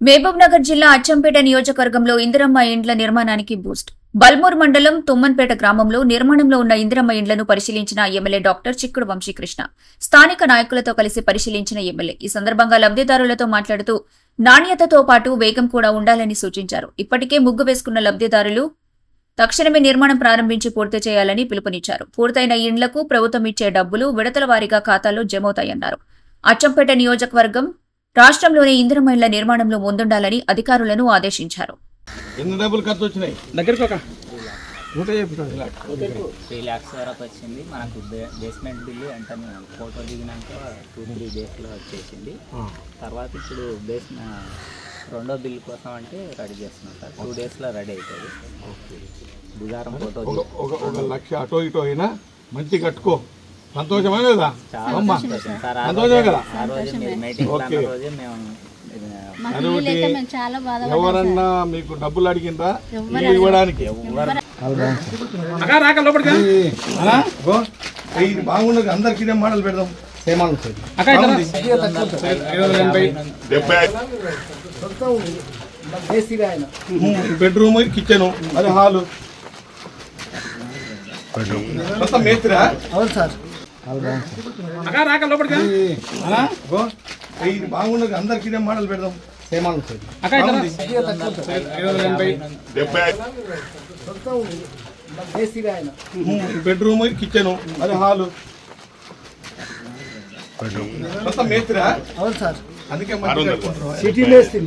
మహబూబ్నగర్ జిల్లా అచ్చంపేట నియోజకవర్గంలో ఇందిరమ్మ ఇండ్ల నిర్మాణానికి బూస్ట్. బల్మూర్ మండలం తుమ్మన్పేట గ్రామంలో నిర్మాణంలో ఉన్న ఇందిరమ్మ ఇండ్లను పరిశీలించిన ఎమ్మెల్యే డాక్టర్ చిక్కుడు వంశీకృష్ణ స్థానిక నాయకులతో కలిసి పరిశీలించిన ఎమ్మెల్యే ఈ సందర్భంగా లబ్ధిదారులతో మాట్లాడుతూ నాణ్యతతో పాటు వేగం కూడా ఉండాలని సూచించారు. ఇప్పటికే ముగ్గు వేసుకున్న లబ్ధిదారులు తక్షణమే నిర్మాణం ప్రారంభించి పూర్తి చేయాలని పిలుపునిచ్చారు. పూర్తయిన ఇండ్లకు ప్రభుత్వం ఇచ్చే డబ్బులు విడతల వారీగా ఖాతాలో జమవుతాయన్నారు. అచ్చంపేట నియోజకవర్గం రాష్ట్రంలోనే ఇందిరమ్మ ఇండ్ల నిర్మాణంలో ముందుండాలని అధికారులను ఆదేశించారు. ఎన్ని డబ్బులు ఖర్చు వచ్చినాయి? దగ్గరికి ఒక 3 lakhs వరకు వచ్చింది. మనకు బేస్మెంట్ బిల్లు వెంటనే ఫోటో దిగినాక 2-3 డేస్లో వచ్చేసింది. తర్వాత ఇప్పుడు రెండో బిల్లు కోసం అంటే రెడీ చేస్తున్నాం సార్. 2 డేస్లో రెడీ అవుతుంది. బుధవారం ఫోటో ఒక లక్ష అటో ఇటో అయినా మంచి కట్టుకో. సంతోషమే లేదా? సంతోషమే కదా? ఆ రోజు మీరు మీటింగ్ రోజే మేము ఎవరన్నా మీకు డబ్బులు అడిగిందా ఇవ్వడానికి? ఇది బాగుండదు. అందరికి ఇదే మోడల్ పెడదాం. బెడ్రూమ్, కిచెన్, అది హాలు మొత్తం మేస్త్రా? అవును సార్. ఇది బాగుండదు. అందరికి ఇదే మోడల్ పెడదాం. బెడ్రూమ్, కిచెన్, అది హాలు మొత్తం మేస్త్రా? అవును సార్. అందుకే సిటీ మేస్త్రి.